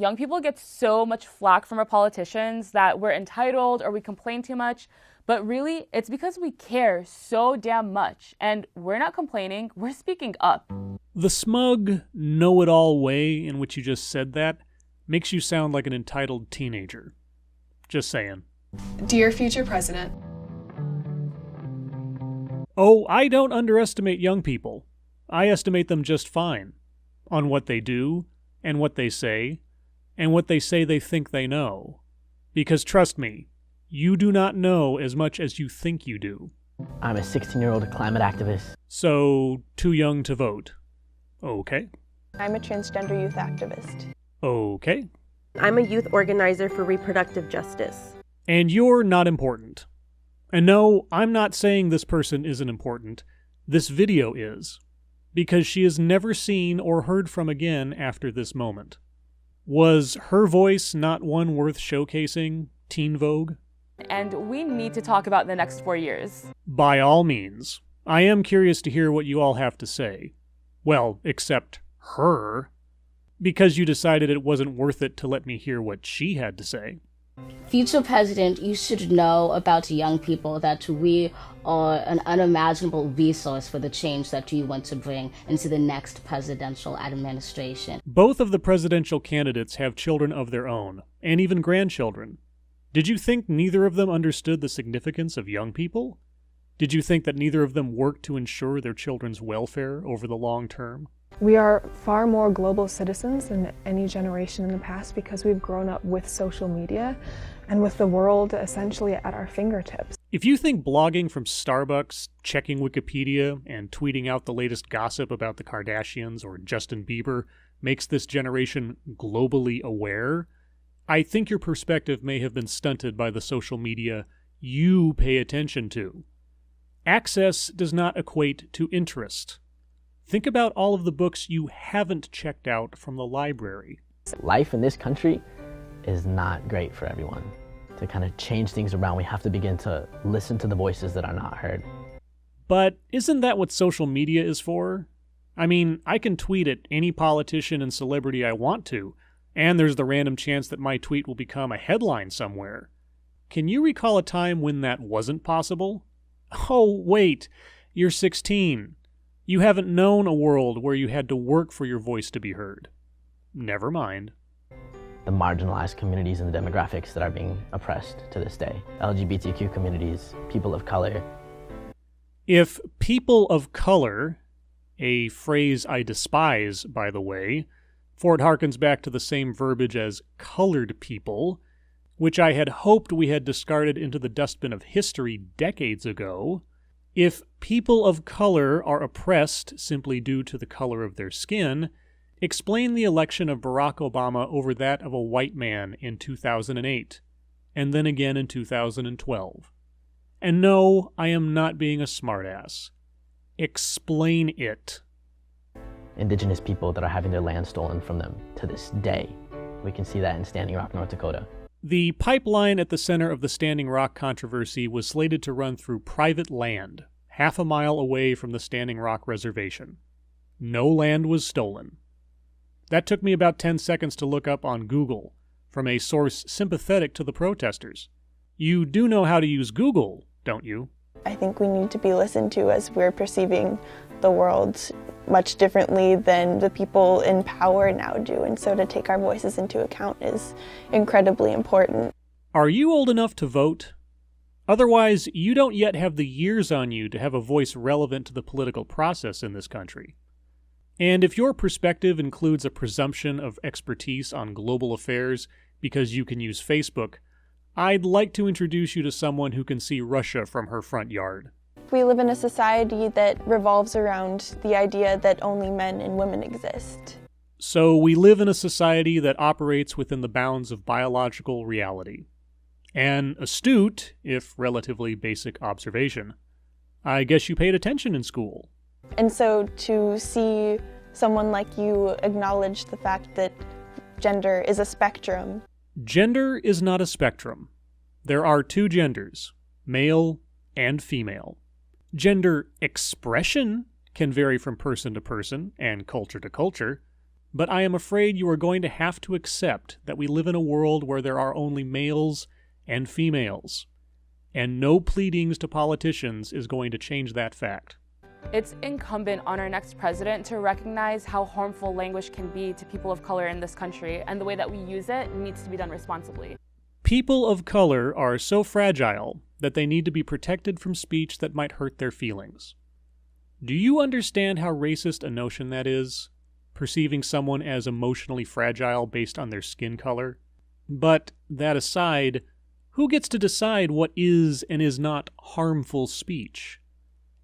young people get so much flack from our politicians that we're entitled or we complain too much. But really, it's because we care so damn much. And we're not complaining, we're speaking up. The smug, know-it-all way in which you just said that makes you sound like an entitled teenager. Just saying. Dear future president. Oh, I don't underestimate young people. I estimate them just fine. On what they do, and what they say they think they know. Because trust me, you do not know as much as you think you do. I'm a 16-year-old climate activist. So, too young to vote. Okay. I'm a transgender youth activist. Okay. I'm a youth organizer for reproductive justice. And you're not important. And no, I'm not saying this person isn't important. This video is. Because she is never seen or heard from again after this moment. Was her voice not one worth showcasing, Teen Vogue? And we need to talk about the next 4 years. By all means. I am curious to hear what you all have to say. Well, except her. Because you decided it wasn't worth it to let me hear what she had to say. Future President, you should know about young people that we are an unimaginable resource for the change that you want to bring into the next presidential administration. Both of the presidential candidates have children of their own, and even grandchildren. Did you think neither of them understood the significance of young people? Did you think that neither of them worked to ensure their children's welfare over the long term? We are far more global citizens than any generation in the past because we've grown up with social media and with the world essentially at our fingertips. If you think blogging from Starbucks, checking Wikipedia, and tweeting out the latest gossip about the Kardashians or Justin Bieber makes this generation globally aware, I think your perspective may have been stunted by the social media you pay attention to. Access does not equate to interest. Think about all of the books you haven't checked out from the library. Life in this country is not great for everyone. To kind of change things around, we have to begin to listen to the voices that are not heard. But isn't that what social media is for? I mean, I can tweet at any politician and celebrity I want to, and there's the random chance that my tweet will become a headline somewhere. Can you recall a time when that wasn't possible? Oh, wait, you're 16. You haven't known a world where you had to work for your voice to be heard. Never mind. The marginalized communities and the demographics that are being oppressed to this day. LGBTQ communities, people of color. If people of color, a phrase I despise, by the way, for it harkens back to the same verbiage as colored people, which I had hoped we had discarded into the dustbin of history decades ago. If people of color are oppressed simply due to the color of their skin, explain the election of Barack Obama over that of a white man in 2008, and then again in 2012. And no, I am not being a smartass. Explain it. Indigenous people that are having their land stolen from them to this day. We can see that in Standing Rock, North Dakota. The pipeline at the center of the Standing Rock controversy was slated to run through private land, half a mile away from the Standing Rock Reservation. No land was stolen. That took me about 10 seconds to look up on Google, from a source sympathetic to the protesters. You do know how to use Google, don't you? I think we need to be listened to as we're perceiving the world much differently than the people in power now do, and so to take our voices into account is incredibly important. Are you old enough to vote? Otherwise, you don't yet have the years on you to have a voice relevant to the political process in this country. And if your perspective includes a presumption of expertise on global affairs because you can use Facebook, I'd like to introduce you to someone who can see Russia from her front yard. We live in a society that revolves around the idea that only men and women exist. So we live in a society that operates within the bounds of biological reality. An astute, if relatively basic observation. I guess you paid attention in school. And so to see someone like you acknowledge the fact that gender is a spectrum. Gender is not a spectrum. There are two genders, male and female. Gender expression can vary from person to person and culture to culture, But I am afraid you are going to have to accept that we live in a world where there are only males and females, and no pleadings to politicians is going to change that fact. It's incumbent on our next president to recognize how harmful language can be to people of color in this country, and the way that we use it needs to be done responsibly. People of color are so fragile that they need to be protected from speech that might hurt their feelings. Do you understand how racist a notion that is? Perceiving someone as emotionally fragile based on their skin color? But, that aside, who gets to decide what is and is not harmful speech?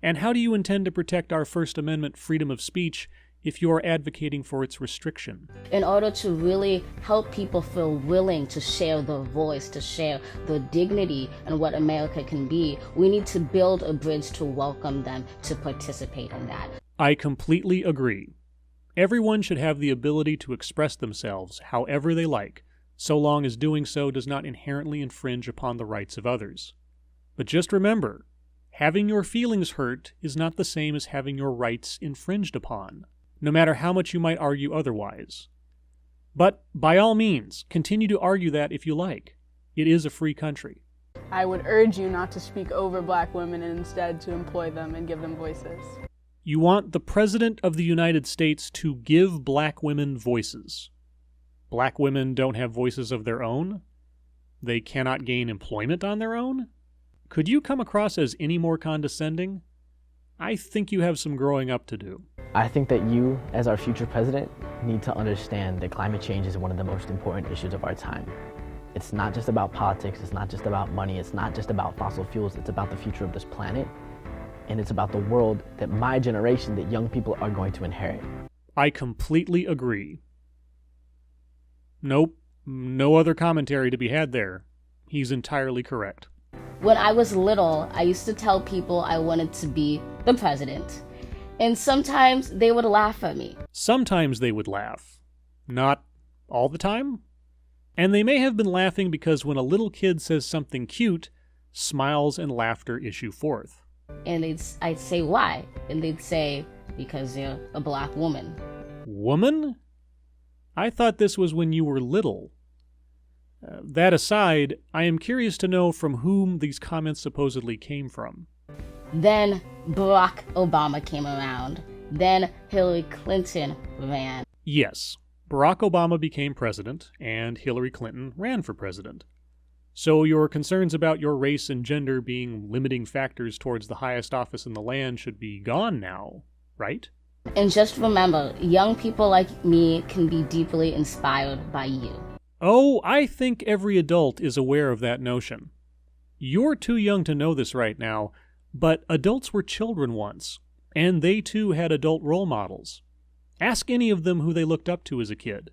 And how do you intend to protect our First Amendment freedom of speech if you are advocating for its restriction? In order to really help people feel willing to share their voice, to share their dignity and what America can be, we need to build a bridge to welcome them to participate in that. I completely agree. Everyone should have the ability to express themselves however they like, so long as doing so does not inherently infringe upon the rights of others. But just remember, having your feelings hurt is not the same as having your rights infringed upon, no matter how much you might argue otherwise. But, by all means, continue to argue that if you like. It is a free country. I would urge you not to speak over black women and instead to employ them and give them voices. You want the President of the United States to give black women voices. Black women don't have voices of their own? They cannot gain employment on their own? Could you come across as any more condescending? I think you have some growing up to do. I think that you, as our future president, need to understand that climate change is one of the most important issues of our time. It's not just about politics, it's not just about money, it's not just about fossil fuels, it's about the future of this planet, and it's about the world that my generation, that young people are going to inherit. I completely agree. Nope, no other commentary to be had there. He's entirely correct. When I was little, I used to tell people I wanted to be the president. And sometimes they would laugh at me. Sometimes they would laugh. Not all the time. And they may have been laughing because when a little kid says something cute, smiles and laughter issue forth. And I'd say, why? And they'd say, because you're a black woman. Woman? I thought this was when you were little. That aside, I am curious to know from whom these comments supposedly came from. Then Barack Obama came around. Then Hillary Clinton ran. Yes, Barack Obama became president, and Hillary Clinton ran for president. So your concerns about your race and gender being limiting factors towards the highest office in the land should be gone now, right? And just remember, young people like me can be deeply inspired by you. Oh, I think every adult is aware of that notion. You're too young to know this right now, but adults were children once, and they too had adult role models. Ask any of them who they looked up to as a kid.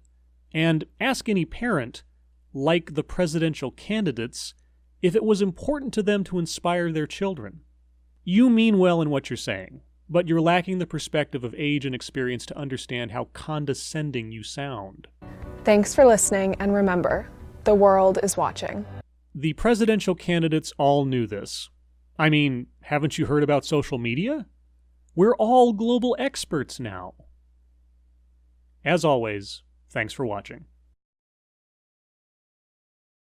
And ask any parent, like the presidential candidates, if it was important to them to inspire their children. You mean well in what you're saying, but you're lacking the perspective of age and experience to understand how condescending you sound. Thanks for listening, and remember, the world is watching. The presidential candidates all knew this. I mean, haven't you heard about social media? We're all global experts now. As always, thanks for watching.